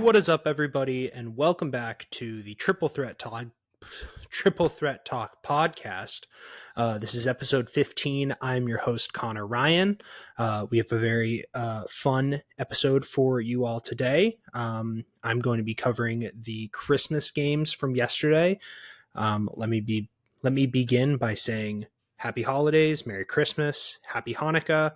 What is up, everybody, and welcome back to the Triple Threat Talk podcast. This is episode 15. I'm your host, Connor Ryan. We have a very fun episode for you all today. I'm going to be covering the Christmas games from yesterday. Let me begin by saying Happy Holidays, Merry Christmas, Happy Hanukkah.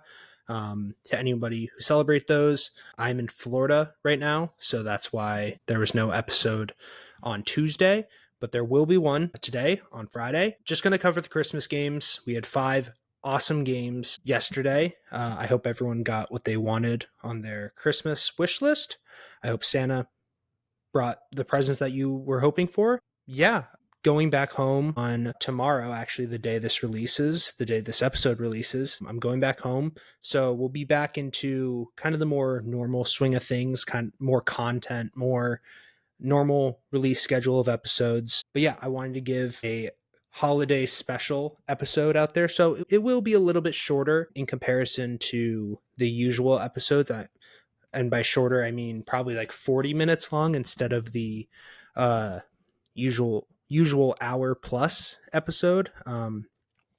To anybody who celebrate those. I'm in Florida right now, so that's why there was no episode on Tuesday, but there will be one today on Friday. Just going to cover the Christmas games. We had 5 awesome games yesterday. I hope everyone got what they wanted on their Christmas wish list. I hope Santa brought the presents that you were hoping for. Yeah. Going back home on tomorrow, actually the day this episode releases, I'm going back home. So we'll be back into kind of the more normal swing of things, more content, more normal release schedule of episodes. But yeah, I wanted to give a holiday special episode out there. So it will be a little bit shorter in comparison to the usual episodes. And by shorter, I mean probably like 40 minutes long instead of the usual hour plus episode,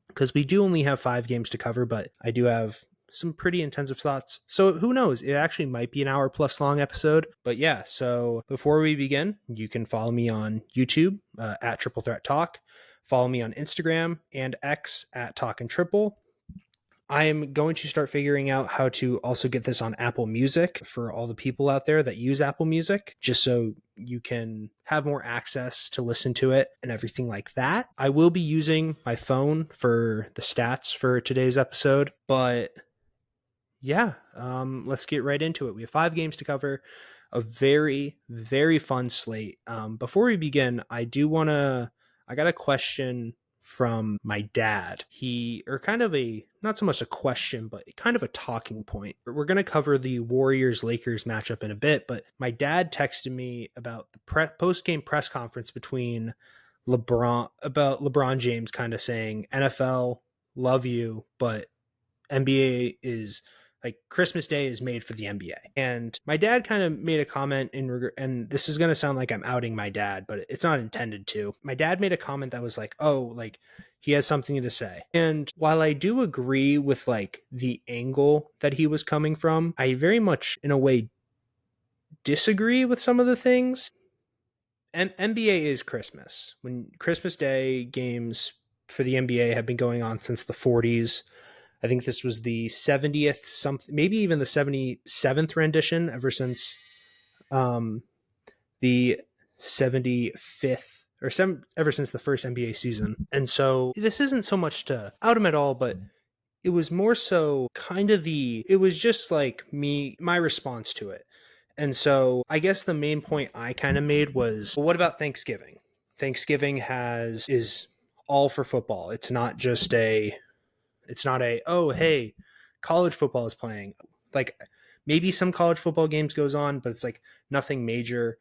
because we do only have 5 games to cover, but I do have some pretty intensive thoughts, so who knows, it actually might be an hour plus long episode. But yeah, so before we begin, you can follow me on YouTube at Triple Threat Talk, follow me on Instagram and X at Talk and Triple. I am going to start figuring out how to also get this on Apple Music for all the people out there that use Apple Music, just so you can have more access to listen to it and everything like that. I will be using my phone for the stats for today's episode, but yeah, let's get right into it. We have 5 games to cover, a very, very fun slate. Before we begin, I got a question from my dad. Not so much a question, but kind of a talking point. We're going to cover the Warriors-Lakers matchup in a bit, but my dad texted me about the post-game press conference between LeBron James kind of saying, NFL, love you, but NBA is like Christmas Day is made for the NBA. And my dad kind of made a comment and this is going to sound like I'm outing my dad, but it's not intended to. My dad made a comment that was like, oh, like he has something to say. And while I do agree with like the angle that he was coming from, I very much in a way disagree with some of the things. And NBA is Christmas. When Christmas Day games for the NBA have been going on since the 40s. I think this was the 70th, maybe even the 77th rendition ever since the 75th ever since the first NBA season. And so this isn't so much to out him at all, but it was more so it was just like my response to it. And so I guess the main point I kind of made was, well, what about Thanksgiving? Thanksgiving is all for football. It's not oh, hey, college football is playing. Like maybe some college football games goes on, but it's like nothing major.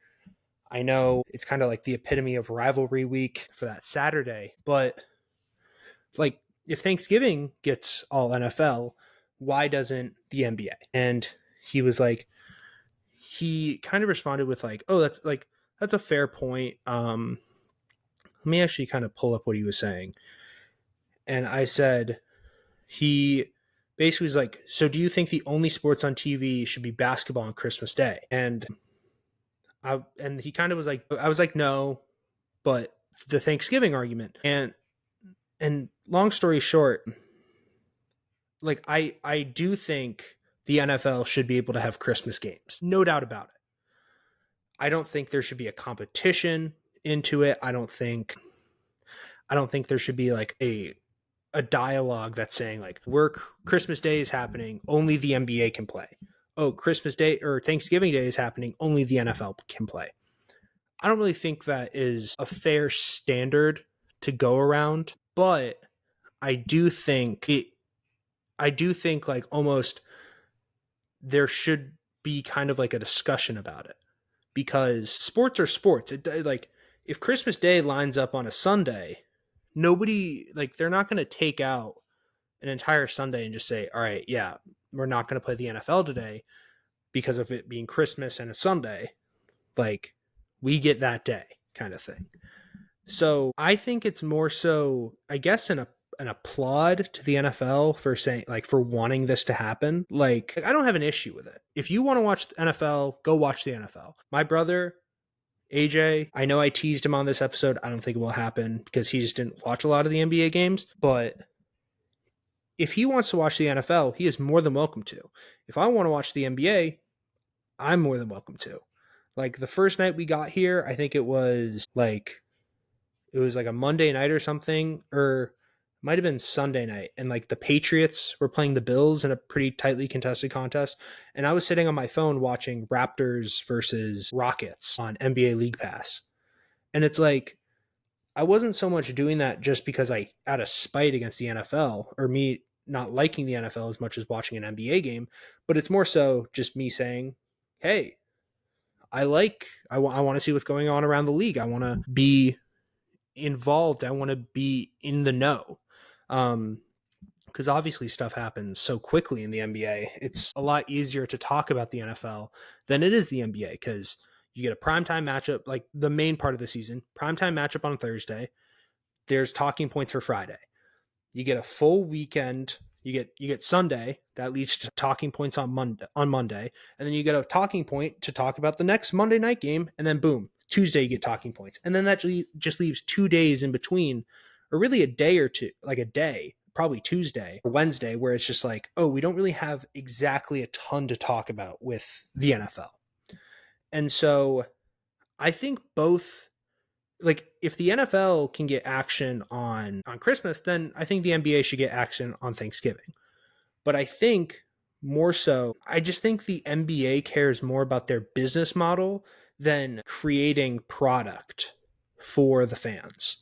I know it's kind of like the epitome of rivalry week for that Saturday, but like if Thanksgiving gets all NFL, why doesn't the NBA? And he kind of responded with like, oh, that's a fair point. Let me actually kind of pull up what he was saying. And I said, he basically was like, so do you think the only sports on TV should be basketball on Christmas Day? And he kind of was like, I was like, no, but the Thanksgiving argument. And long story short, like I do think the NFL should be able to have Christmas games. No doubt about it. I don't think there should be a competition into it. I don't think there should be like a dialogue that's saying like, Christmas Day is happening, only the NBA can play. Oh, Christmas Day or Thanksgiving Day is happening, only the NFL can play. I don't really think that is a fair standard to go around, but I do think like almost there should be kind of like a discussion about it, because sports are sports. Like if Christmas Day lines up on a Sunday, nobody, like, they're not going to take out an entire Sunday and just say, all right, yeah, we're not going to play the NFL today because of it being Christmas and a Sunday. Like, we get that day kind of thing. So I think it's more so, I guess, an applaud to the NFL for saying, like, for wanting this to happen. Like, I don't have an issue with it. If you want to watch the NFL, go watch the NFL. My brother, AJ, I know I teased him on this episode. I don't think it will happen because he just didn't watch a lot of the NBA games. But if he wants to watch the NFL, he is more than welcome to. If I want to watch the NBA, I'm more than welcome to. Like, the first night we got here, I think it was like a Monday night or something, or it might have been Sunday night. And like the Patriots were playing the Bills in a pretty tightly contested contest. And I was sitting on my phone watching Raptors versus Rockets on NBA League Pass. And it's like, I wasn't so much doing that just because I out of spite against the NFL or me not liking the NFL as much as watching an NBA game, but it's more so just me saying, hey, I want to see what's going on around the league. I want to be involved. I want to be in the know. Because obviously stuff happens so quickly in the NBA. It's a lot easier to talk about the NFL than it is the NBA because you get a primetime matchup, like the main part of the season, primetime matchup on Thursday. There's talking points for Friday. You get a full weekend. You get Sunday that leads to talking points on Monday, and then you get a talking point to talk about the next Monday night game, and then boom, Tuesday you get talking points, and then that just leaves 2 days in between, or really a day or two, like a day, probably Tuesday or Wednesday, where it's just like, oh, we don't really have exactly a ton to talk about with the NFL. And so I think both, like, if the NFL can get action on Christmas, then I think the NBA should get action on Thanksgiving. But I think more so, I just think the NBA cares more about their business model than creating product for the fans.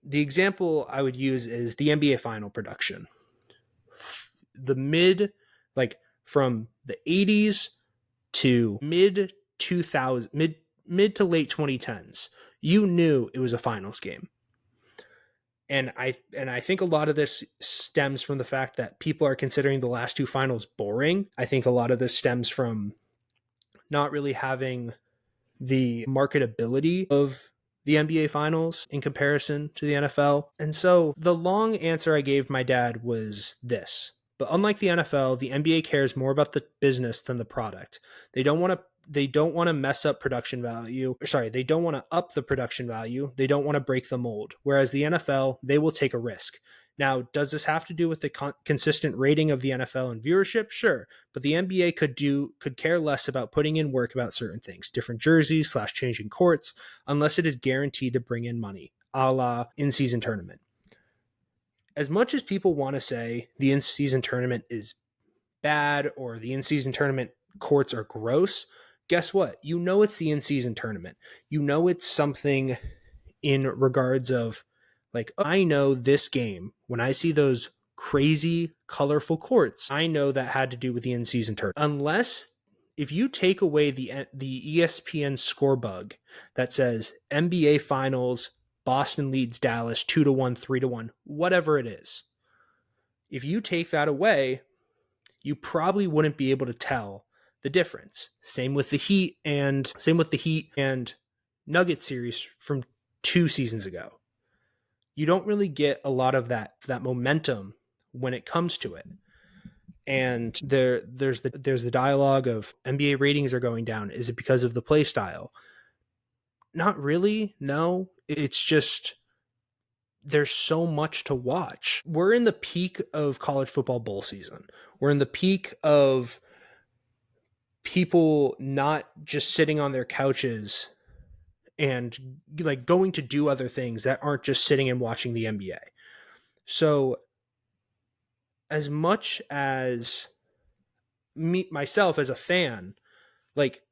The example I would use is the NBA final production. Like from the 80s to mid 2000, mid to late 2010s, you knew it was a finals game. And I think a lot of this stems from the fact that people are considering the last two finals boring. I think a lot of this stems from not really having the marketability of the NBA finals in comparison to the NFL. And so the long answer I gave my dad was this. But unlike the NFL, the NBA cares more about the business than the product. They don't want to mess up production value. Sorry, they don't want to up the production value. They don't want to break the mold. Whereas the NFL, they will take a risk. Now, does this have to do with the consistent rating of the NFL and viewership? Sure. But the NBA could care less about putting in work about certain things, different jerseys / changing courts, unless it is guaranteed to bring in money, a la in-season tournament. As much as people want to say the in-season tournament is bad or the in-season tournament courts are gross, guess what? You know it's the in-season tournament. You know it's something in regards of, like, I know this game, when I see those crazy, colorful courts, I know that had to do with the in-season tournament. Unless, if you take away the ESPN score bug that says NBA Finals, Boston leads Dallas 2-1, 3-1, whatever it is, if you take that away, you probably wouldn't be able to tell the difference. Same with the Heat and Nuggets series from 2 seasons ago. You don't really get a lot of that momentum when it comes to it. And there's the dialogue of NBA ratings are going down. Is it because of the play style? Not really. No, it's just there's so much to watch. We're in the peak of college football bowl season. We're in the peak of people not just sitting on their couches and like going to do other things that aren't just sitting and watching the NBA. So as much as myself as a fan, like,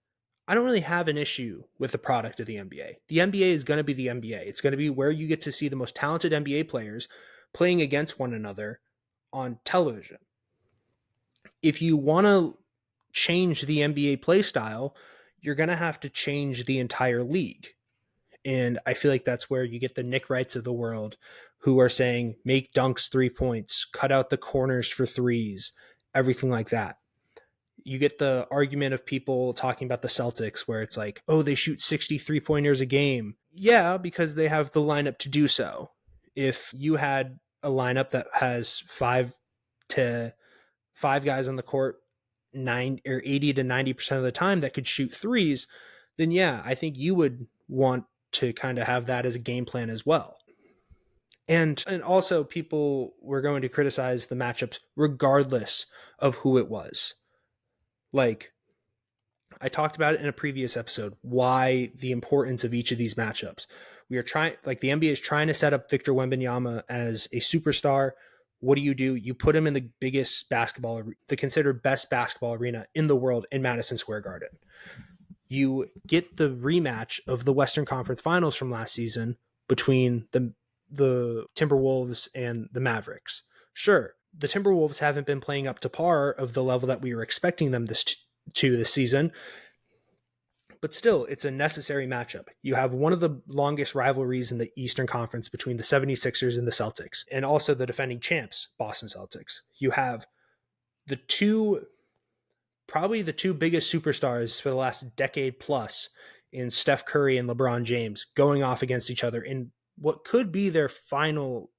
I don't really have an issue with the product of the NBA. The NBA is going to be the NBA. It's going to be where you get to see the most talented NBA players playing against one another on television. If you want to change the NBA play style, you're going to have to change the entire league. And I feel like that's where you get the Nick Wrights of the world who are saying, make dunks 3 points, cut out the corners for threes, everything like that. You get the argument of people talking about the Celtics where it's like, oh, they shoot 63 pointers a game. Yeah, because they have the lineup to do so. If you had a lineup that has five guys on the court 80 to 90% of the time that could shoot threes, then yeah, I think you would want to kind of have that as a game plan as well. And also people were going to criticize the matchups regardless of who it was. Like, I talked about it in a previous episode, why the importance of each of these matchups. We are trying, like the NBA is trying to set up Victor Wembanyama as a superstar. What do? You put him in the biggest the considered best basketball arena in the world in Madison Square Garden. You get the rematch of the Western Conference Finals from last season between the Timberwolves and the Mavericks. Sure, the Timberwolves haven't been playing up to par of the level that we were expecting them this season, but still, it's a necessary matchup. You have one of the longest rivalries in the Eastern Conference between the 76ers and the Celtics, and also the defending champs, Boston Celtics. You have probably the two biggest superstars for the last decade plus in Steph Curry and LeBron James going off against each other in what could be their final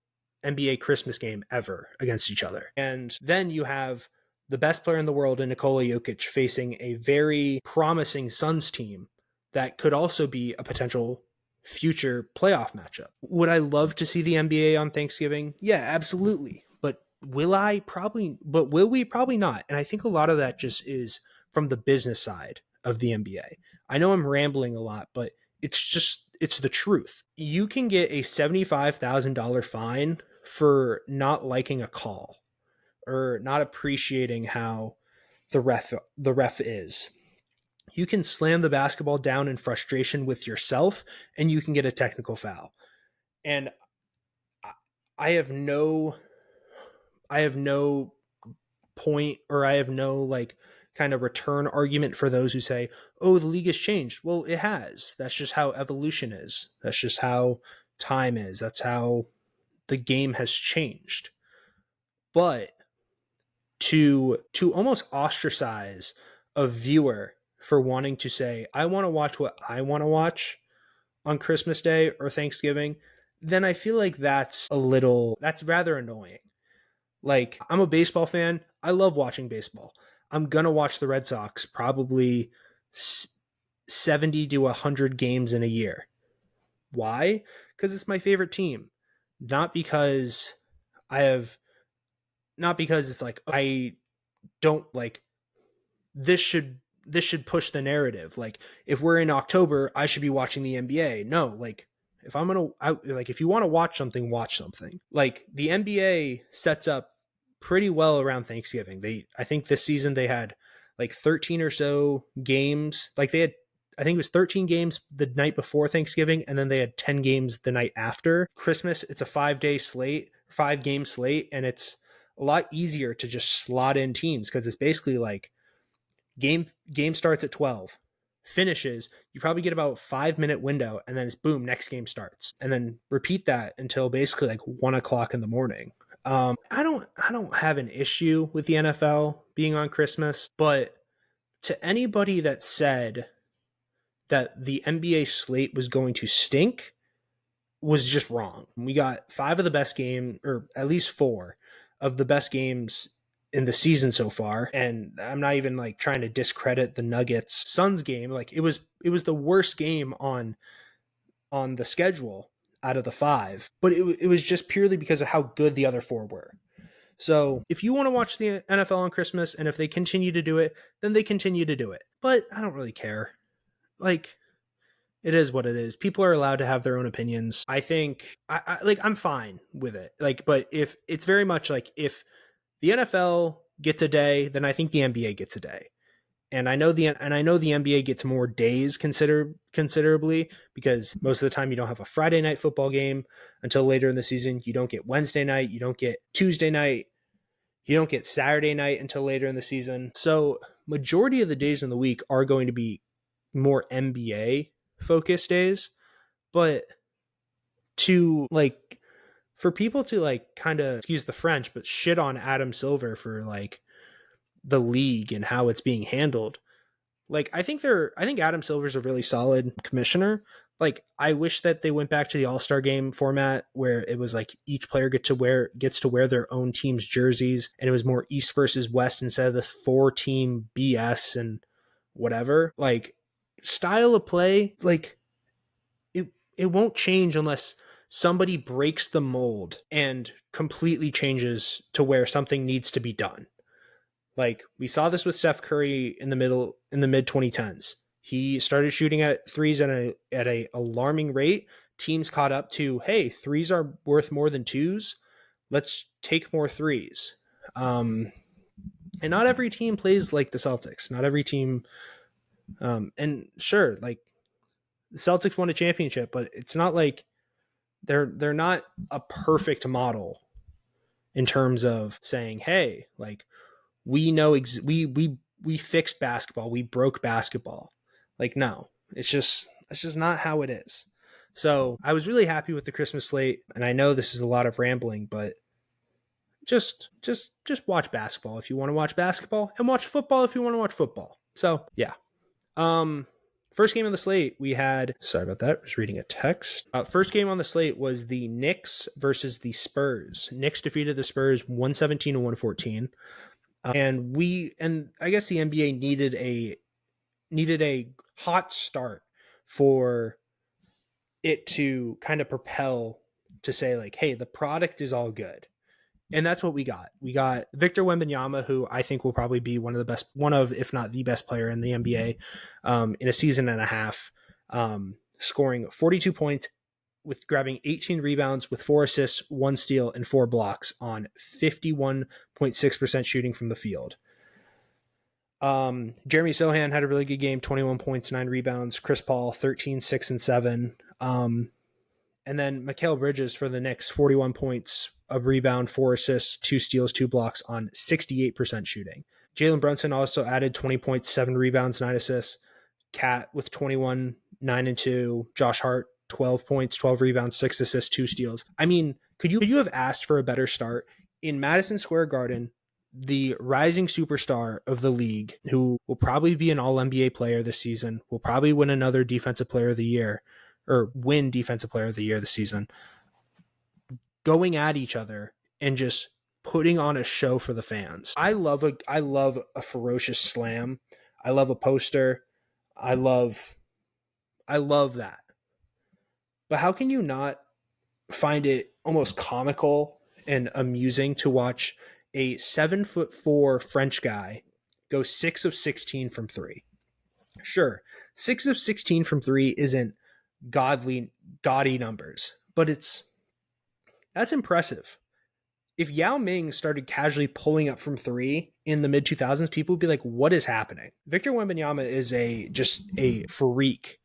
NBA Christmas game ever against each other. And then you have the best player in the world in Nikola Jokic facing a very promising Suns team that could also be a potential future playoff matchup. Would I love to see the NBA on Thanksgiving? Yeah, absolutely. But will we? Probably not. And I think a lot of that just is from the business side of the NBA. I know I'm rambling a lot, but it's the truth. You can get a $75,000 fine for not liking a call or not appreciating how the ref is. You can slam the basketball down in frustration with yourself and you can get a technical foul. And I have no point, or I have no like kind of return argument for those who say, oh, the league has changed. Well, it has. That's just how evolution is. That's just how time is. That's how the game has changed. But to almost ostracize a viewer for wanting to say, I want to watch what I want to watch on Christmas Day or Thanksgiving, then I feel like that's rather annoying. Like, I'm a baseball fan. I love watching baseball. I'm going to watch the Red Sox probably 70 to 100 games in a year. Why? Because it's my favorite team. Not because it's like, I don't like, this should push the narrative. Like, if we're in October, I should be watching the NBA. No, like, if if you want to watch something, watch something. Like, the NBA sets up pretty well around Thanksgiving. I think this season they had like 13 or so games. Like, I think it was 13 games the night before Thanksgiving, and then they had 10 games the night after Christmas. It's a 5-game slate, and it's a lot easier to just slot in teams because it's basically like game starts at 12, finishes, you probably get about a 5-minute window, and then it's boom, next game starts, and then repeat that until basically like 1 o'clock in the morning. I don't have an issue with the NFL being on Christmas, but to anybody that said that the NBA slate was going to stink was just wrong. We got 5 of the best games, or at least 4 of the best games in the season so far, and I'm not even like trying to discredit the Nuggets Suns game. Like, it was the worst game on the schedule out of the 5, but it was just purely because of how good the other 4 were. So if you want to watch the NFL on Christmas, and if they continue to do it, then they continue to do it. But I don't really care. Like, it is what it is. People are allowed to have their own opinions. I think I'm fine with it. Like, but if it's very much like, if the NFL gets a day, then I think the NBA gets a day. And I know the NBA gets more days considerably, because most of the time you don't have a Friday night football game until later in the season. You don't get Wednesday night. You don't get Tuesday night. You don't get Saturday night until later in the season. So majority of the days in the week are going to be more NBA focused days. But for people to like kind of, excuse the French, but shit on Adam Silver for like the league and how it's being handled. Like I think Adam Silver's a really solid commissioner. Like I wish that they went back to the All-Star game format where it was like each player gets to wear their own team's jerseys, and it was more East versus West instead of this 4-team BS and whatever. Like style of play, like it won't change unless somebody breaks the mold and completely changes to where something needs to be done. Like we saw this with Steph Curry in the mid 2010s. He started shooting at threes at a alarming rate. Teams caught up to, hey, threes are worth more than twos. Let's take more threes. And not every team plays like the Celtics. Not every team. And sure, like the Celtics won a championship, but it's not like they're not a perfect model in terms of saying, hey, like we know we fixed basketball, we broke basketball. Like no, it's just not how it is. So I was really happy with the Christmas slate, and I know this is a lot of rambling, but just watch basketball if you want to watch basketball, and watch football if you want to watch football. So yeah. First game on the slate, we had, sorry about that, I was reading a text. First game on the slate was the Knicks versus the Spurs. Knicks defeated the Spurs 117 to 114. And I guess the NBA needed a hot start for it to kind of propel to say like, hey, the product is all good. And that's what we got. We got Victor Wembanyama, who I think will probably be one of, if not the best player in the NBA in a season and a half, scoring 42 points with grabbing 18 rebounds with 4 assists, 1 steal, and 4 blocks on 51.6% shooting from the field. Jeremy Sohan had a really good game, 21 points, 9 rebounds. Chris Paul, 13, 6, and 7. And then Mikal Bridges for the Knicks, 41 points, a rebound, 4 assists, 2 steals, 2 blocks on 68% shooting. Jalen Brunson also added 20 points, 7 rebounds, 9 assists. Cat with 21, 9 and 2. Josh Hart, 12 points, 12 rebounds, 6 assists, 2 steals. I mean, could you have asked for a better start? In Madison Square Garden, the rising superstar of the league, who will probably be an All-NBA player this season, will probably win another Defensive Player of the Year, or win Defensive Player of the Year this season, going at each other and just putting on a show for the fans. I love a ferocious slam. I love a poster. I love that. But how can you not find it almost comical and amusing to watch a 7'4" French guy go 6 of 16 from 3? Sure, 6 of 16 from 3 isn't gaudy numbers, but that's impressive. If Yao Ming started casually pulling up from 3 in the mid 2000s, people would be like, what is happening? Victor Wembanyama is just a freak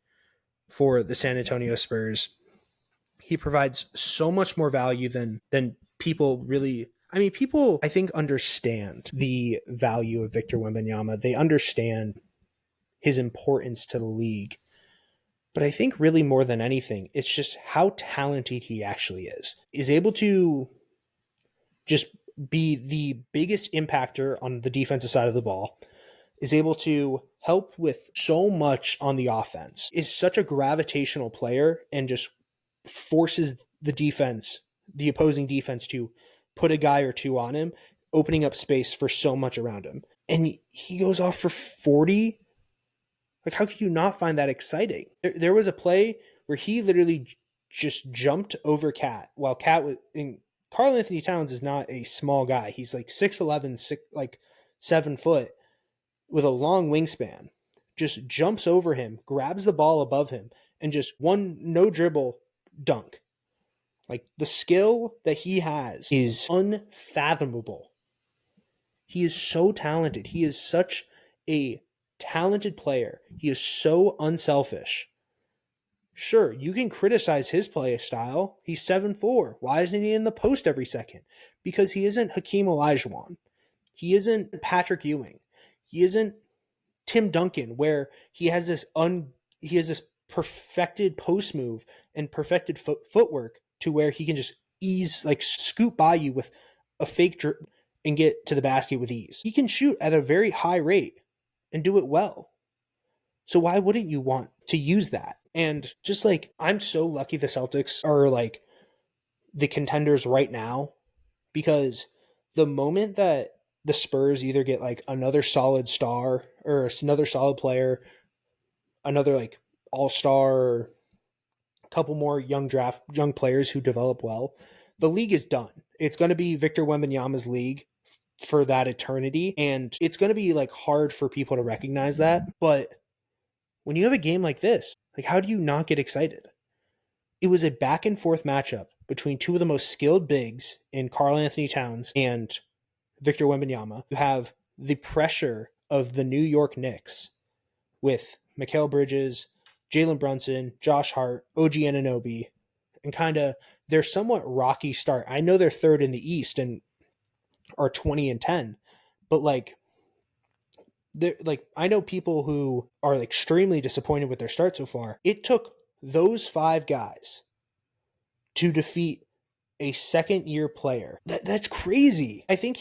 for the San Antonio Spurs. He provides so much more value than people really. I mean, people, I think, understand the value of Victor Wembanyama. They understand his importance to the league. But I think really more than anything, it's just how talented he actually is. Is able to just be the biggest impactor on the defensive side of the ball. Is able to help with so much on the offense. Is such a gravitational player and just forces the opposing defense to put a guy or two on him, opening up space for so much around him. And he goes off for 40. Like, how could you not find that exciting? There was a play where he literally just jumped over Cat while Cat was in. Karl Anthony Towns is not a small guy. He's like 6'11", like 7 foot with a long wingspan. Just jumps over him, grabs the ball above him, and just one no dribble dunk. Like, the skill that he has is unfathomable. He is so talented. He is such a talented player. He is so unselfish. Sure, you can criticize his play style. He's 7'4". Why isn't he in the post every second? Because he isn't Hakeem Olajuwon. He isn't Patrick Ewing. He isn't Tim Duncan, where he has this perfected post move and perfected footwork to where he can just scoot by you with a fake and get to the basket with ease. He can shoot at a very high rate and do it well. So why wouldn't you want to use that? And just like, I'm so lucky the Celtics are like the contenders right now, because the moment that the Spurs either get like another solid star or another solid player, another like all-star, or a couple more young players who develop well, the league is done. It's going to be Victor Wembanyama's league for that eternity, and it's going to be like hard for people to recognize that. But when you have a game like this, like, how do you not get excited? It was a back and forth matchup between two of the most skilled bigs in Karl Anthony Towns and Victor Wembanyama. You have the pressure of the New York Knicks with Mikal Bridges, Jalen Brunson, Josh Hart, OG Anunoby, and kind of their somewhat rocky start. I know they're third in the East and are 20-10, but like, I know people who are extremely disappointed with their start so far. It took those five guys to defeat a second-year player. That's crazy. I think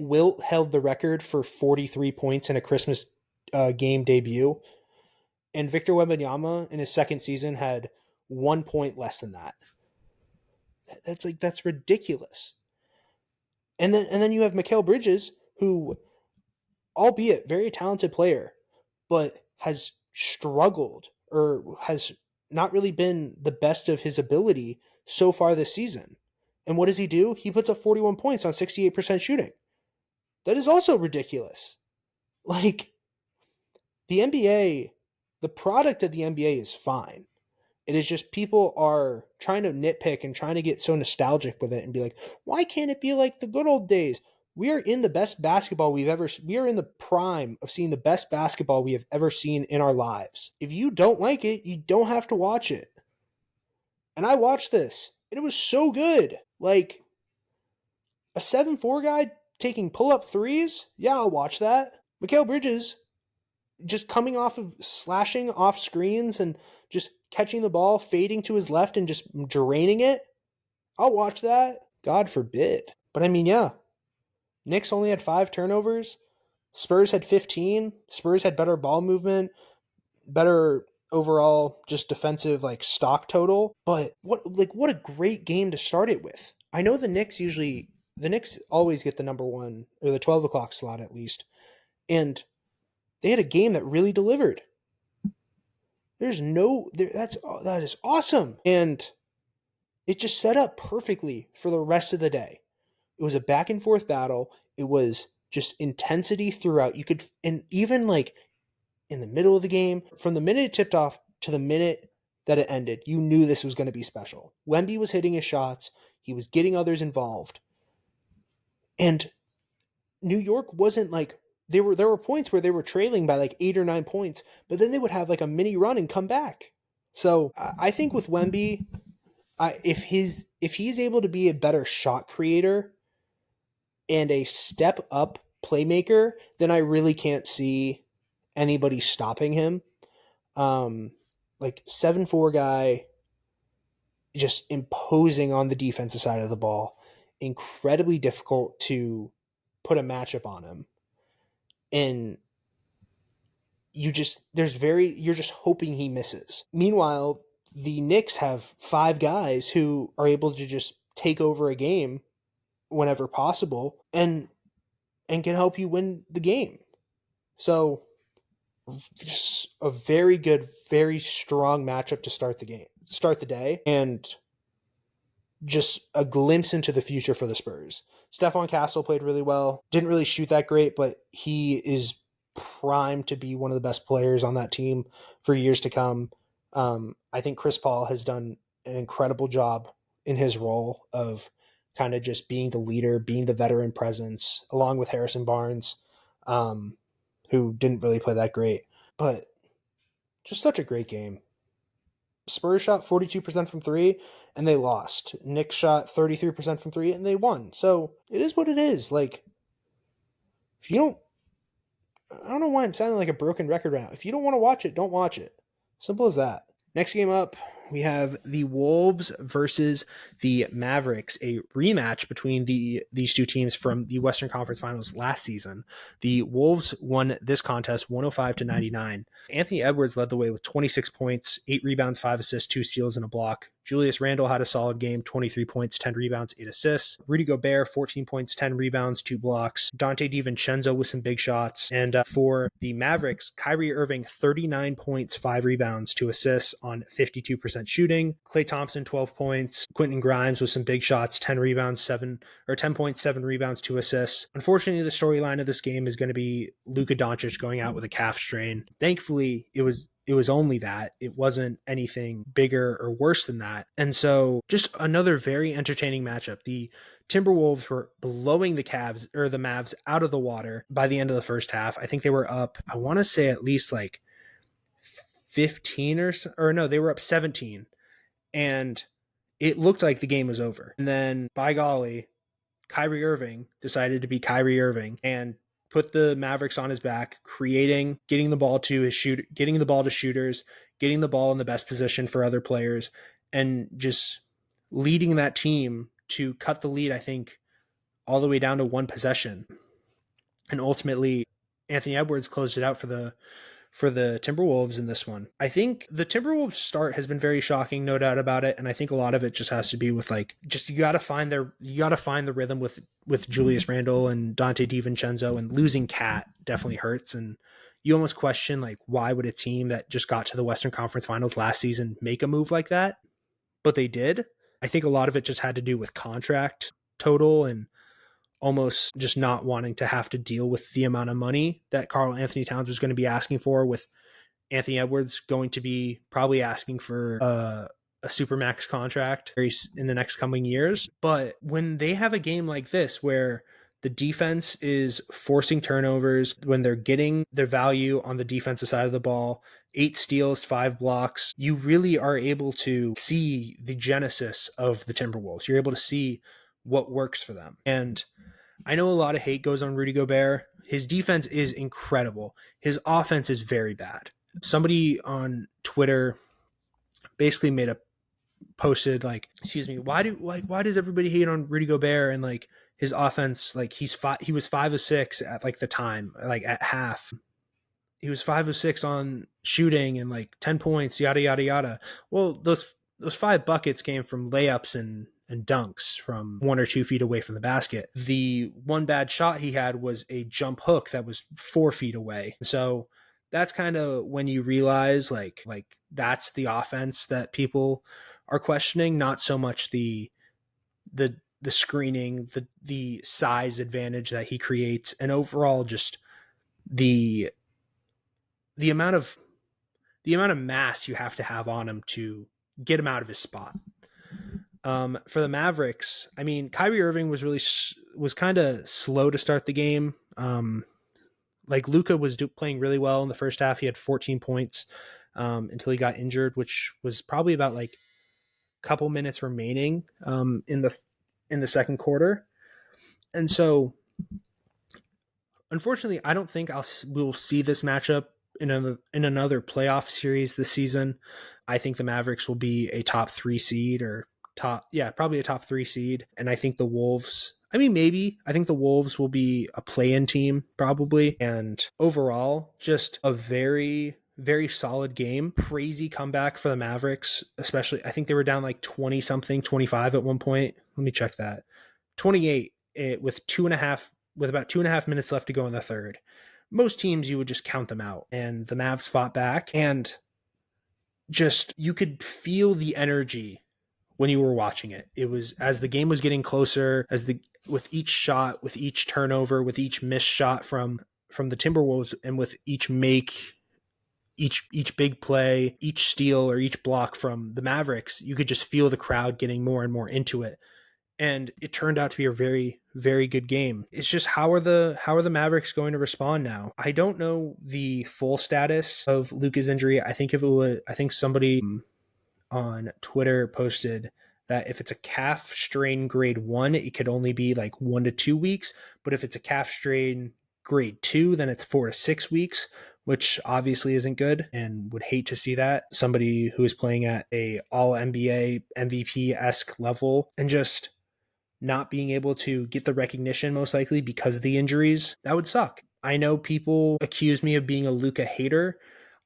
Wilt held the record for 43 points in a Christmas game debut, and Victor Wembanyama in his second season had 1 point less than that. That's ridiculous. And then you have Mikal Bridges, who, albeit very talented player, but has struggled or has not really been the best of his ability so far this season. And what does he do? He puts up 41 points on 68% shooting. That is also ridiculous. Like, the NBA, the product of the NBA is fine. It is just people are trying to nitpick and trying to get so nostalgic with it and be like, why can't it be like the good old days? We are in the best basketball we are in the prime of seeing the best basketball we have ever seen in our lives. If you don't like it, you don't have to watch it. And I watched this, and it was so good. Like, a 7'4" guy taking pull-up threes? Yeah, I'll watch that. Mikal Bridges just coming off of slashing off screens and just catching the ball, fading to his left and just draining it. I'll watch that. God forbid. But I mean, yeah. Knicks only had 5 turnovers. Spurs had 15. Spurs had better ball movement, better overall just defensive stock total. But what a great game to start it with. I know the Knicks always get the number 1 or the 12 o'clock slot at least. And they had a game that really delivered. That is awesome. And it just set up perfectly for the rest of the day. It was a back and forth battle. It was just intensity throughout. And even in the middle of the game, from the minute it tipped off to the minute that it ended, you knew this was going to be special. Wemby was hitting his shots. He was getting others involved. And New York wasn't there were points where they were trailing by 8 or 9 points, but then they would have a mini run and come back. So I think with Wemby, if he's able to be a better shot creator and a step up playmaker, then I really can't see anybody stopping him. 7'4" guy, just imposing on the defensive side of the ball, incredibly difficult to put a matchup on him. And you're just hoping he misses. Meanwhile, the Knicks have 5 guys who are able to just take over a game whenever possible and can help you win the game. So just a very good, very strong matchup to start the day, and just a glimpse into the future for the Spurs. Stephon Castle played really well. Didn't really shoot that great, but he is primed to be one of the best players on that team for years to come. I think Chris Paul has done an incredible job in his role of kind of just being the leader, being the veteran presence, along with Harrison Barnes, who didn't really play that great. But just such a great game. Spurs shot 42% from 3 and they lost. Knicks shot 33% from 3 and they won. So it is what it is. If you don't, I don't know why I'm sounding like a broken record right now. If you don't want to watch it, don't watch it. Simple as that. Next game up, we have the Wolves versus the Mavericks, a rematch between these two teams from the Western Conference Finals last season. The Wolves won this contest 105-99. Anthony Edwards led the way with 26 points, 8 rebounds, 5 assists, 2 steals, and a block. Julius Randle had a solid game, 23 points, 10 rebounds, 8 assists. Rudy Gobert, 14 points, 10 rebounds, 2 blocks. Dante DiVincenzo with some big shots. And for the Mavericks, Kyrie Irving, 39 points, 5 rebounds, 2 assists on 52% shooting. Klay Thompson, 12 points. Quentin Grimes with some big shots, 10 rebounds, 10 points, 7 rebounds, 2 assists. Unfortunately, the storyline of this game is going to be Luka Doncic going out with a calf strain. Thankfully, it was only that. It wasn't anything bigger or worse than that. And so just another very entertaining matchup. The Timberwolves were blowing the Mavs out of the water by the end of the first half. I think they were up, I want to say at least like 15 or no, they were up 17. And it looked like the game was over. And then, by golly, Kyrie Irving decided to be Kyrie Irving and put the Mavericks on his back, getting the ball to shooters, getting the ball in the best position for other players, and just leading that team to cut the lead, I think, all the way down to one possession. And ultimately, Anthony Edwards closed it out for the Timberwolves in this one. I think the Timberwolves start has been very shocking, no doubt about it. And I think a lot of it just has to be with you got to find the rhythm with Julius Randle and Dante DiVincenzo, and losing Cat definitely hurts. And you almost question, like, why would a team that just got to the Western Conference Finals last season make a move like that? But they did. I think a lot of it just had to do with contract total and almost just not wanting to have to deal with the amount of money that Karl Anthony Towns was going to be asking for, with Anthony Edwards going to be probably asking for a supermax contract in the next coming years. But when they have a game like this where the defense is forcing turnovers, when they're getting their value on the defensive side of the ball, 8 steals, 5 blocks, you really are able to see the genesis of the Timberwolves. You're able to see what works for them. And I know a lot of hate goes on Rudy Gobert. His defense is incredible. His offense is very bad. Somebody on Twitter basically posted like, excuse me, why does everybody hate on Rudy Gobert and like his offense? Like he was 5 of 6 at like the time, like at half. He was 5 of 6 on shooting and like 10 points, yada yada yada. Well, those 5 buckets came from layups and dunks from 1 or 2 feet away from the basket. The one bad shot he had was a jump hook that was 4 feet away. So that's kind of when you realize like that's the offense that people are questioning, not so much the screening, the size advantage that he creates, and overall just the amount of mass you have to have on him to get him out of his spot. For the Mavericks, I mean, Kyrie Irving was kind of slow to start the game. Like Luka was playing really well in the first half. He had 14 points until he got injured, which was probably about like a couple minutes remaining in the second quarter. And so, unfortunately, I don't think we'll see this matchup in another playoff series this season. I think the Mavericks will be a top 3 seed or probably a top 3 seed. And I think the Wolves, I think the Wolves will be a play-in team probably. And overall, just a very, very solid game. Crazy comeback for the Mavericks, especially. I think they were down like 20 something, 25 at one point. Let me check that. 28 with about 2.5 minutes left to go in the third. Most teams, you would just count them out. And the Mavs fought back, and just, you could feel the energy when you were watching it. It was, as the game was getting closer, with each shot, with each turnover, with each missed shot from the Timberwolves, and with each big play, each steal or each block from the Mavericks, you could just feel the crowd getting more and more into it. And it turned out to be a very, very good game. It's just, how are the Mavericks going to respond now? I don't know the full status of Luka's injury. I think somebody on Twitter posted that if it's a calf strain grade 1, it could only be like 1 to 2 weeks. But if it's a calf strain grade 2, then it's 4 to 6 weeks, which obviously isn't good and would hate to see that. Somebody who is playing at a all NBA MVP-esque level and just not being able to get the recognition most likely because of the injuries, that would suck. I know people accuse me of being a Luka hater.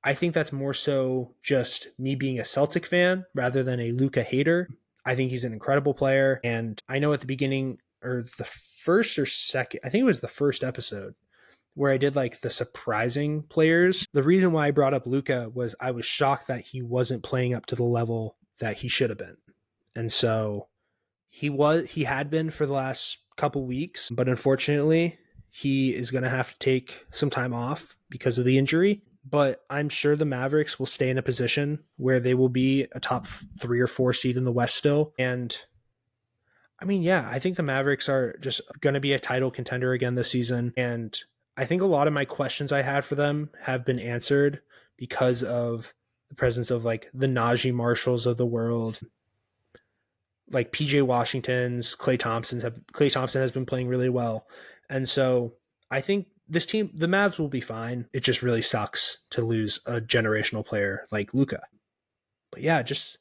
I think that's more so just me being a Celtic fan rather than a Luka hater. I think he's an incredible player. And I know at the beginning, or the first or second, I think it was the first episode, where I did like the surprising players. The reason why I brought up Luka was I was shocked that he wasn't playing up to the level that he should have been. And so he had been for the last couple weeks, but unfortunately, he is going to have to take some time off because of the injury. But I'm sure the Mavericks will stay in a position where they will be a top 3 or 4 seed in the West still. And I mean, yeah, I think the Mavericks are just going to be a title contender again this season. And I think a lot of my questions I had for them have been answered because of the presence of like the Najee Marshalls of the world, like PJ Washington's, Klay Thompson has been playing really well. And so I think this team, the Mavs, will be fine. It just really sucks to lose a generational player like Luka. But yeah, just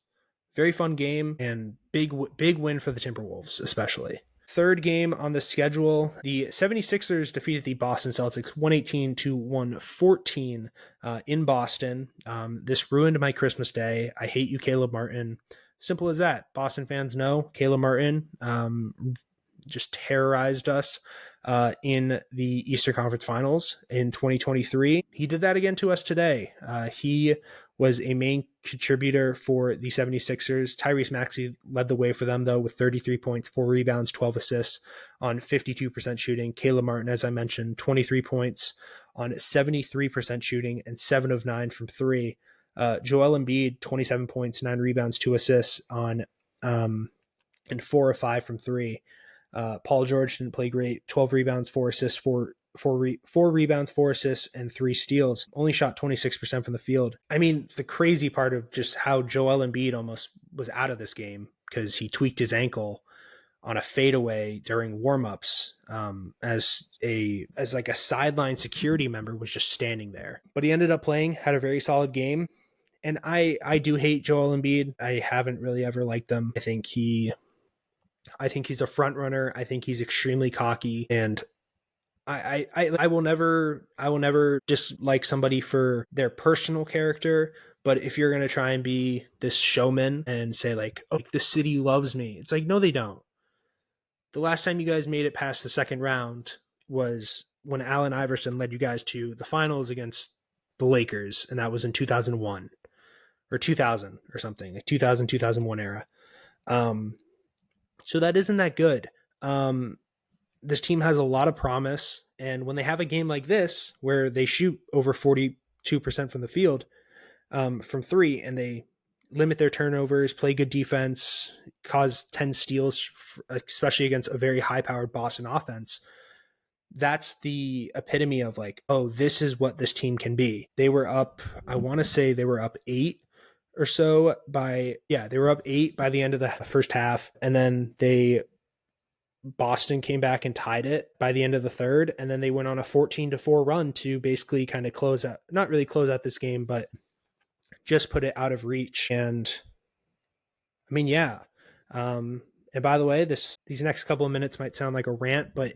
very fun game and big win for the Timberwolves, especially. Third game on the schedule, the 76ers defeated the Boston Celtics 118 to 114 in Boston. This ruined my Christmas day. I hate you, Caleb Martin. Simple as that. Boston fans know Caleb Martin just terrorized us in the Eastern Conference Finals in 2023. He did that again to us today. He was a main contributor for the 76ers. Tyrese Maxey led the way for them, though, with 33 points, 4 rebounds, 12 assists on 52% shooting. Caleb Martin, as I mentioned, 23 points on 73% shooting and 7 of 9 from 3. Joel Embiid, 27 points, 9 rebounds, 2 assists on and 4 of 5 from 3. Paul George didn't play great. 12 rebounds, 4 assists, 4 rebounds, 4 assists, and 3 steals. Only shot 26% from the field. I mean, the crazy part of just how Joel Embiid almost was out of this game because he tweaked his ankle on a fadeaway during warmups as like a sideline security member was just standing there. But he ended up playing, had a very solid game. And I do hate Joel Embiid. I haven't really ever liked him. I think he's a front runner. I think he's extremely cocky, and I will never dislike somebody for their personal character. But if you're gonna try and be this showman and say like, oh, the city loves me, it's like, no, they don't. The last time you guys made it past the second round was when Allen Iverson led you guys to the finals against the Lakers, and that was in 2001 or 2000 or something, like 2001 era. So that isn't that good. This team has a lot of promise, and when they have a game like this where they shoot over 42% from the field from 3, and they limit their turnovers, play good defense, cause 10 steals, especially against a very high-powered Boston offense, that's the epitome of like, oh, this is what this team can be. They were up, I want to say they were up 8 or so they were up 8 by the end of the first half, and then Boston came back and tied it by the end of the third, and then they went on a 14-4 run to basically kind of not really close out this game, but just put it out of reach. And I mean, yeah. And by the way, these next couple of minutes might sound like a rant, but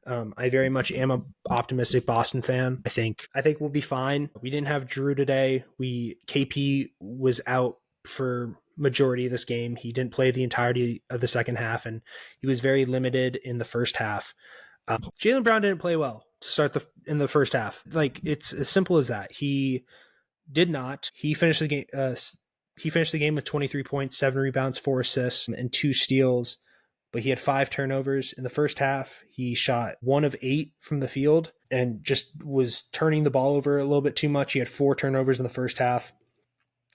I very much am an optimistic Boston fan. I think we'll be fine. We didn't have Drew today. KP was out for majority of this game. He didn't play the entirety of the second half, and he was very limited in the first half. Jaylen Brown didn't play well to start in the first half. Like, it's as simple as that. He did not. He finished the game. He finished the game with 23 points, 7 rebounds, 4 assists, and 2 steals. But he had 5 turnovers in the first half. He shot 1 of 8 from the field and just was turning the ball over a little bit too much. He had 4 turnovers in the first half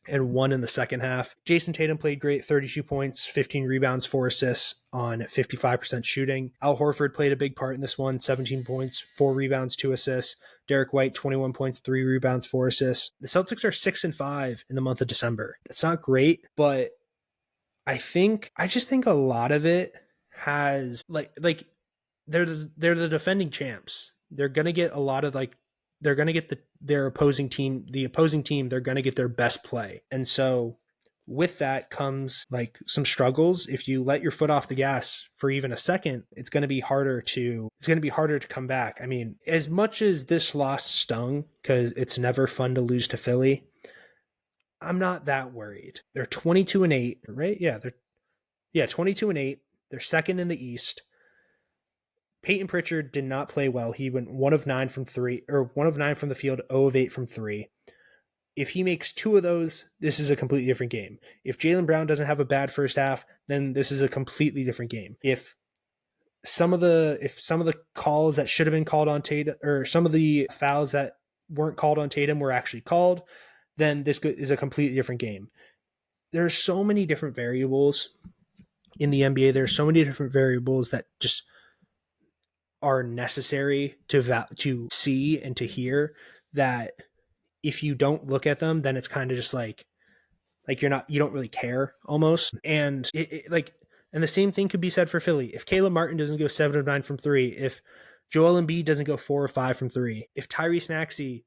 and 1 in the second half. Jason Tatum played great, 32 points, 15 rebounds, 4 assists on 55% shooting. Al Horford played a big part in this one, 17 points, 4 rebounds, 2 assists. Derek White, 21 points, 3 rebounds, 4 assists. The Celtics are 6-5 in the month of December. That's not great, but I just think a lot of it has like they're the defending champs. They're gonna get a lot of like they're going to get the opposing team, they're going to get their best play. And so with that comes like some struggles. If you let your foot off the gas for even a second, it's going to be harder to come back. I mean, as much as this loss stung, because it's never fun to lose to Philly, I'm not that worried. They're 22-8, right? Yeah, 22-8. They're second in the East. Peyton Pritchard did not play well. He went 1 of 9 from 3, or 1 of 9 from the field, 0 of 8 from 3. If he makes 2 of those, this is a completely different game. If Jaylen Brown doesn't have a bad first half, then this is a completely different game. If some of the calls that should have been called on Tatum, or some of the fouls that weren't called on Tatum were actually called, then this is a completely different game. There's so many different variables in the NBA. There's so many different variables that just are necessary to see and to hear, that if you don't look at them, then it's kind of just like you don't really care almost. And and the same thing could be said for Philly. If Caleb Martin doesn't go 7 of 9 from 3, if Joel Embiid doesn't go 4 of 5 from 3, if Tyrese Maxey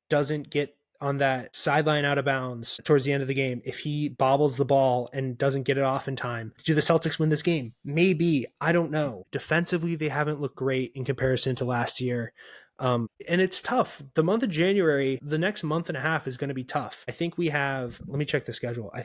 doesn't get on that sideline out of bounds towards the end of the game, if he bobbles the ball and doesn't get it off in time, do the Celtics win this game? Maybe. I don't know. Defensively, they haven't looked great in comparison to last year. And it's tough. The month of January, the next month and a half is going to be tough. I think we have, let me check the schedule. I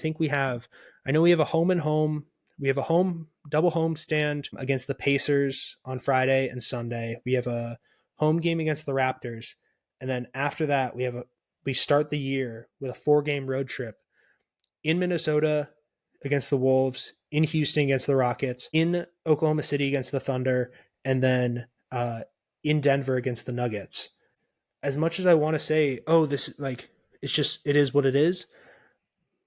know we have a home and home. We have a double home stand against the Pacers on Friday and Sunday. We have a home game against the Raptors. And then after that, we start the year with a 4-game road trip in Minnesota against the Wolves, in Houston against the Rockets, in Oklahoma City against the Thunder, and then in Denver against the Nuggets. As much as I want to say, it is what it is,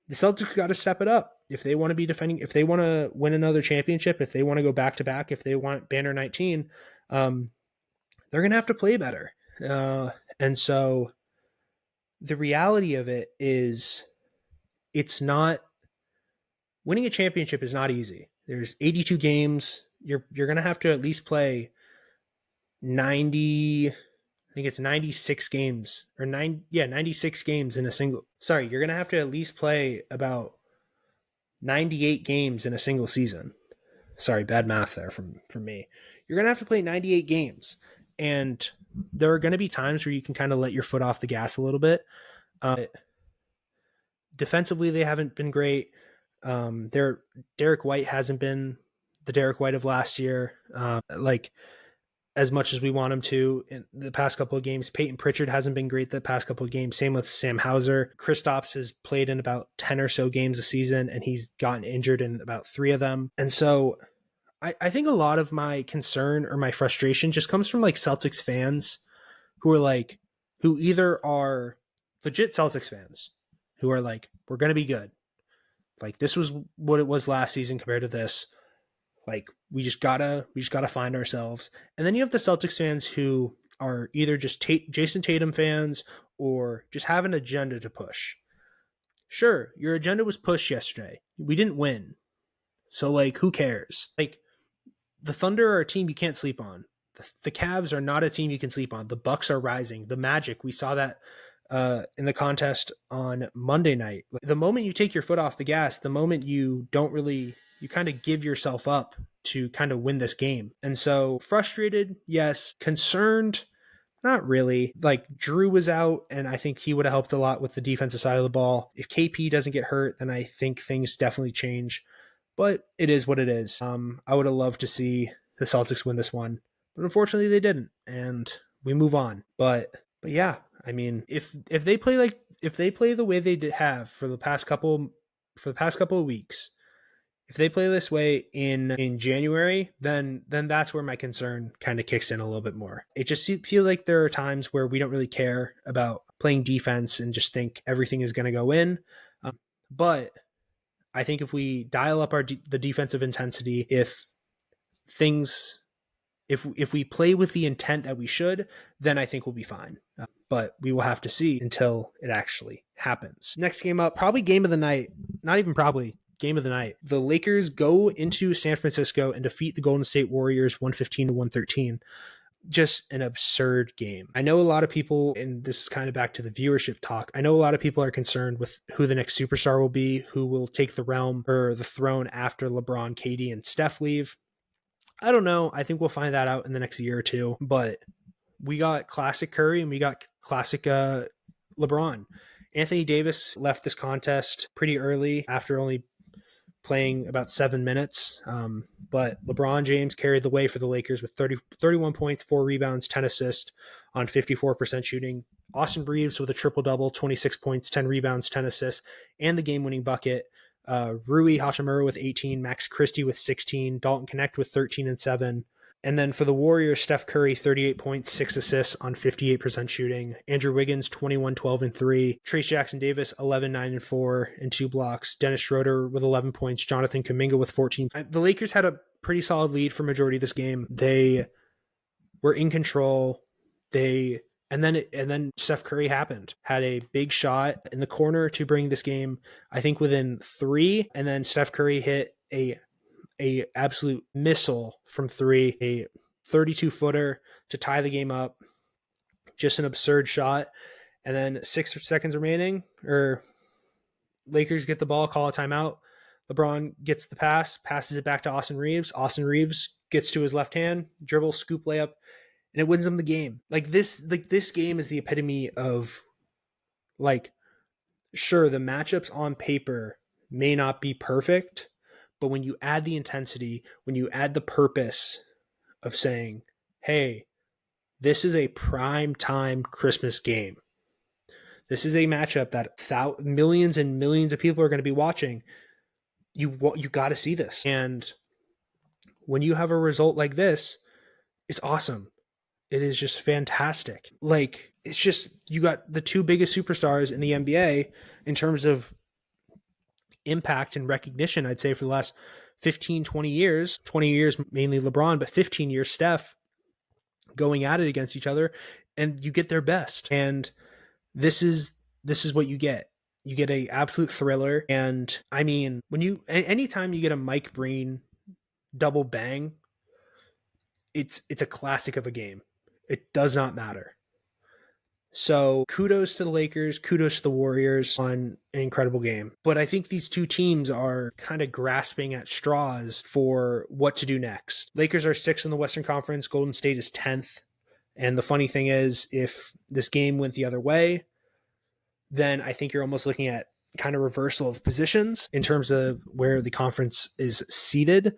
the Celtics got to step it up. If they want to be defending, if they want to win another championship, if they want to go back to back, if they want banner 19, they're going to have to play better. And so the reality of it is, it's not, winning a championship is not easy. There's 82 games. You're going to have to at least play 90, I think it's 96 games, or 96 games in a single. Sorry, you're going to have to at least play about 98 games in a single season. Sorry, bad math there from me. You're going to have to play 98 games. And there are going to be times where you can kind of let your foot off the gas a little bit. Defensively, they haven't been great. Derek White hasn't been the Derek White of last year, as much as we want him to in the past couple of games. Peyton Pritchard hasn't been great the past couple of games. Same with Sam Hauser. Kristaps has played in about 10 or so games a season, and he's gotten injured in about 3 of them. And so I think a lot of my concern or my frustration just comes from Celtics fans who either are legit Celtics fans who are we're going to be good. This was what it was last season compared to this. We just gotta find ourselves. And then you have the Celtics fans who are either just Jason Tatum fans or just have an agenda to push. Sure, your agenda was pushed yesterday. We didn't win. So who cares? The Thunder are a team you can't sleep on. The Cavs are not a team you can sleep on. The Bucks are rising. The Magic, we saw that in the contest on Monday night. The moment you take your foot off the gas, the moment you kind of give yourself up to kind of win this game. And so frustrated, yes. Concerned, not really. Drew was out, and I think he would have helped a lot with the defensive side of the ball. If KP doesn't get hurt, then I think things definitely change. But it is what it is. I would have loved to see the Celtics win this one, but unfortunately they didn't, and we move on. But yeah, I mean, if they play the way they have for the past couple of weeks, if they play this way in January, then that's where my concern kind of kicks in a little bit more. It just feels like there are times where we don't really care about playing defense and just think everything is going to go in. But I think if we dial up the defensive intensity, if we play with the intent that we should, then I think we'll be fine. But we will have to see until it actually happens. Next game up, probably game of the night. Not even probably, game of the night. The Lakers go into San Francisco and defeat the Golden State Warriors 115-113. just an absurd game. I know a lot of people, and this is kind of back to the viewership talk, I know a lot of people are concerned with who the next superstar will be, who will take the realm or the throne after LeBron, KD, and Steph leave. I don't know. I think we'll find that out in the next year or two. But we got classic Curry and we got classic LeBron. Anthony Davis left this contest pretty early after only playing about 7 minutes. But LeBron James carried the way for the Lakers with 31 points, 4 rebounds, 10 assists on 54% shooting. Austin Reeves with a triple-double, 26 points, 10 rebounds, 10 assists, and the game-winning bucket. Rui Hachimura with 18, Max Christie with 16, Dalton Connect with 13 and 7. And then for the Warriors, Steph Curry, 38 points, 6 assists on 58% shooting. Andrew Wiggins, 21, 12 and 3. Trace Jackson Davis, 11, 9 and 4 and 2 blocks. Dennis Schroeder with 11 points. Jonathan Kuminga with 14. The Lakers had a pretty solid lead for majority of this game. They were in control. And then Steph Curry happened. Had a big shot in the corner to bring this game, I think, within 3. And then Steph Curry hit a absolute missile from 3, a 32-footer to tie the game up. Just an absurd shot. And then 6 seconds remaining, or Lakers get the ball, call a timeout. LeBron gets the pass, passes it back to Austin Reeves. Austin Reeves gets to his left hand, dribble, scoop, layup, and it wins them the game. This game is the epitome of, sure, the matchups on paper may not be perfect, but when you add the intensity, when you add the purpose of saying, hey, this is a prime time Christmas game. This is a matchup that millions and millions of people are going to be watching. You got to see this. And when you have a result like this, it's awesome. It is just fantastic. It's just, you got the 2 biggest superstars in the NBA in terms of impact and recognition, I'd say, for the last 15, 20 years, mainly LeBron, but 15 years, Steph, going at it against each other, and you get their best. And this is what you get. You get a absolute thriller. And I mean, anytime you get a Mike Breen double bang, it's a classic of a game. It does not matter. So kudos to the Lakers, kudos to the Warriors on an incredible game. But I think these 2 teams are kind of grasping at straws for what to do next. Lakers are 6th in the Western Conference. Golden State is 10th. And the funny thing is, if this game went the other way, then I think you're almost looking at kind of reversal of positions in terms of where the conference is seated.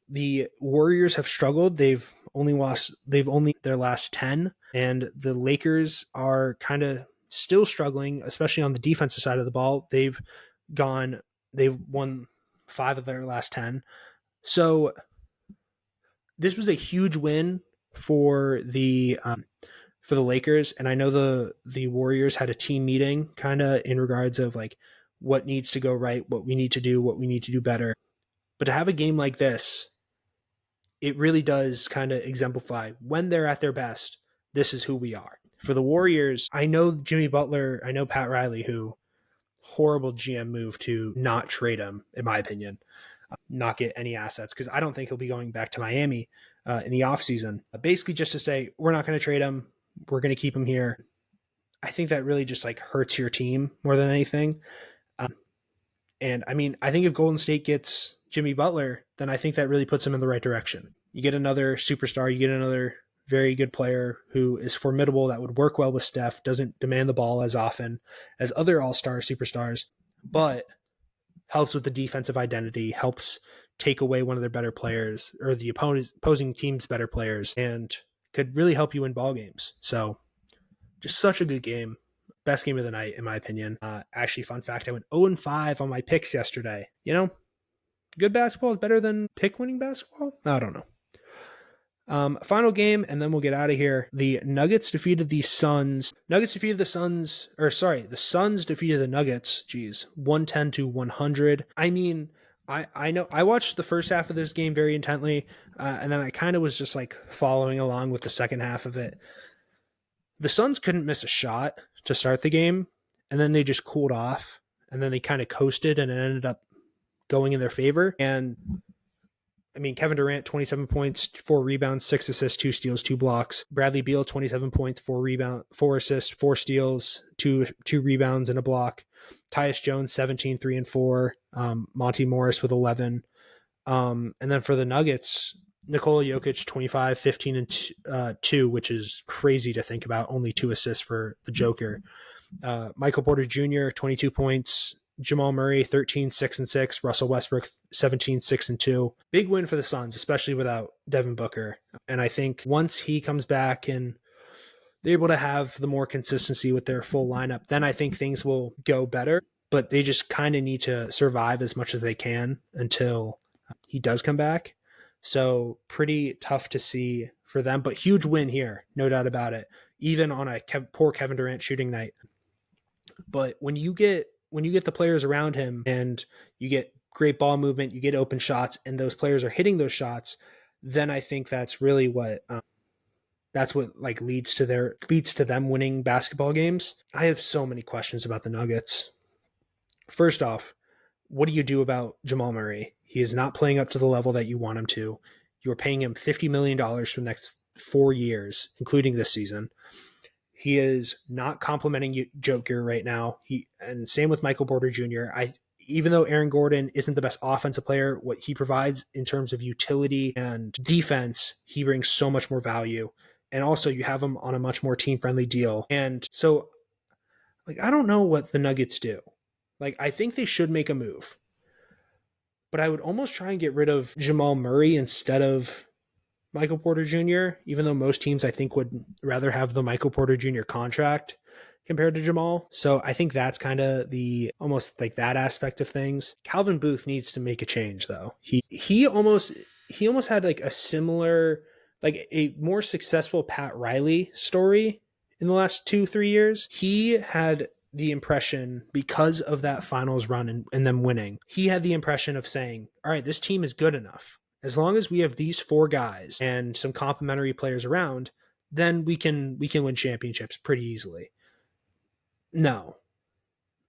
The Warriors have struggled. They've only their last 10, and the Lakers are kind of still struggling, especially on the defensive side of the ball. They've won 5 of their last 10. So this was a huge win for the Lakers, and I know the Warriors had a team meeting kind of in regards of what needs to go right, what we need to do better. But to have a game like this, it really does kind of exemplify when they're at their best, this is who we are. For the Warriors, I know Jimmy Butler, I know Pat Riley, who horrible GM move to not trade him, in my opinion, not get any assets, because I don't think he'll be going back to Miami in the offseason. Basically just to say, we're not going to trade him. We're going to keep him here. I think that really just hurts your team more than anything. And I mean, I think if Golden State gets Jimmy Butler, then I think that really puts him in the right direction. You get another superstar, you get another very good player who is formidable, that would work well with Steph, doesn't demand the ball as often as other all-star superstars, but helps with the defensive identity, helps take away one of their better players or the opposing team's better players, and could really help you win ball games. So just such a good game. Best game of the night, in my opinion. Actually, fun fact, I went 0-5 on my picks yesterday. Good basketball is better than pick-winning basketball? I don't know. Final game, and then we'll get out of here. The Nuggets defeated the Suns. The Suns defeated the Nuggets, 110-100. I mean, I know I watched the first half of this game very intently, and then I kind of was just following along with the second half of it. The Suns couldn't miss a shot to start the game, and then they just cooled off, and then they kind of coasted, and it ended up going in their favor. And Kevin Durant, 27 points, 4 rebounds, 6 assists, 2 steals, 2 blocks. Bradley Beal, 27 points, 4 assists, 4 steals, 2 rebounds, and a block. Tyus Jones, 17, 3 and 4. Monty Morris with 11. And then for the Nuggets, Nikola Jokic, 25, 15 and 2, which is crazy to think about. Only 2 assists for the Joker. Michael Porter Jr., 22 points. Jamal Murray, 13, 6 and 6. Russell Westbrook, 17, 6 and 2. Big win for the Suns, especially without Devin Booker. And I think once he comes back and they're able to have the more consistency with their full lineup, then I think things will go better. But they just kind of need to survive as much as they can until he does come back. So pretty tough to see for them, but huge win here, no doubt about it, even on a poor Kevin Durant shooting night. But when you get the players around him and you get great ball movement, you get open shots, and those players are hitting those shots, then I think that's really what like leads to them winning basketball games. I have so many questions about the Nuggets. First off, what do you do about Jamal Murray? He is not playing up to the level that you want him to. You are paying him $50 million for the next 4 years, including this season. He is not complimenting Joker right now. And same with Michael Porter Jr. Even though Aaron Gordon isn't the best offensive player, what he provides in terms of utility and defense, he brings so much more value. And also you have him on a much more team-friendly deal. And so, I don't know what the Nuggets do. I think they should make a move. But I would almost try and get rid of Jamal Murray instead of Michael Porter Jr., even though most teams I think would rather have the Michael Porter Jr. contract compared to Jamal. So I think that's kind of the almost like that aspect of things. Calvin Booth needs to make a change though. He almost had like a similar, like a more successful Pat Riley story in the last 2-3 years. He had the impression, because of that finals run and them winning, he had the impression of saying, all right, this team is good enough. As long as we have these 4 guys and some complementary players around, then we can win championships pretty easily. No,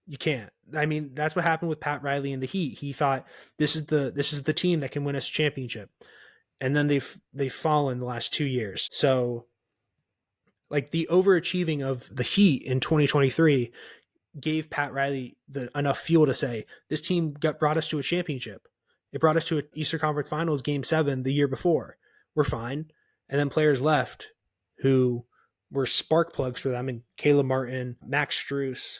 you can't. That's what happened with Pat Riley and the Heat. He thought this is the team that can win us a championship. And then they've fallen the last 2 years. So the overachieving of the Heat in 2023 gave Pat Riley enough fuel to say, this team brought us to a championship. It brought us to an Eastern Conference Finals Game 7 the year before. We're fine. And then players left who were spark plugs for them, and Caleb Martin, Max Strus,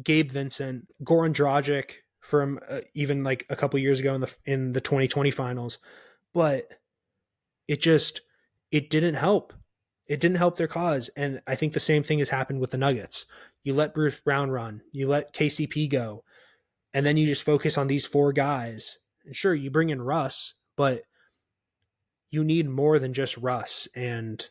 Gabe Vincent, Goran Dragic from even a couple years ago in the 2020 finals. But it didn't help. It didn't help their cause. And I think the same thing has happened with the Nuggets. You let Bruce Brown run, you let KCP go, and then you just focus on these 4 guys. And sure, you bring in Russ, but you need more than just Russ and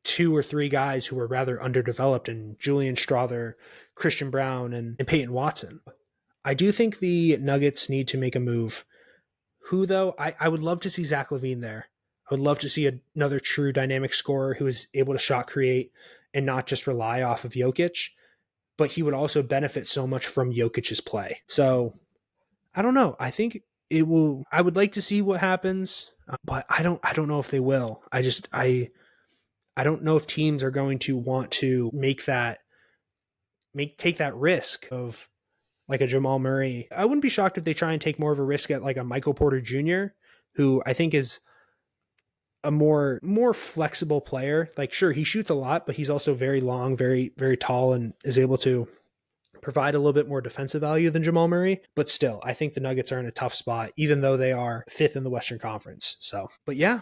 2 or 3 guys who are rather underdeveloped, and Julian Strother, Christian Brown, and Peyton Watson. I do think the Nuggets need to make a move. Who, though? I would love to see Zach LaVine there. I would love to see another true dynamic scorer who is able to shot create and not just rely off of Jokic, but he would also benefit so much from Jokic's play. So I don't know. I think it will. I would like to see what happens, but I don't know if they will. I don't know if teams are going to want to take that risk of like a Jamal Murray. I wouldn't be shocked if they try and take more of a risk at like a Michael Porter Jr., who I think is a more flexible player. Sure, he shoots a lot, but he's also very long, very, very tall, and is able to provide a little bit more defensive value than Jamal Murray. But still, I think the Nuggets are in a tough spot, even though they are 5th in the Western Conference. So, but yeah,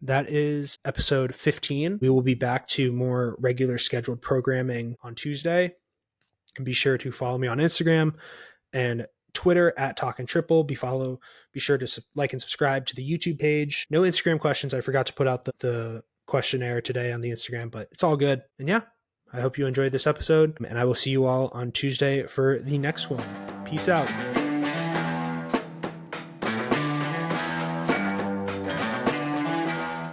that is episode 15. We will be back to more regular scheduled programming on Tuesday. And be sure to follow me on Instagram and Twitter at Talkin' Triple. Be sure to like and subscribe to the YouTube page. No Instagram questions. I forgot to put out the questionnaire today on the Instagram, but it's all good. And yeah, I hope you enjoyed this episode, and I will see you all on Tuesday for the next one. Peace out.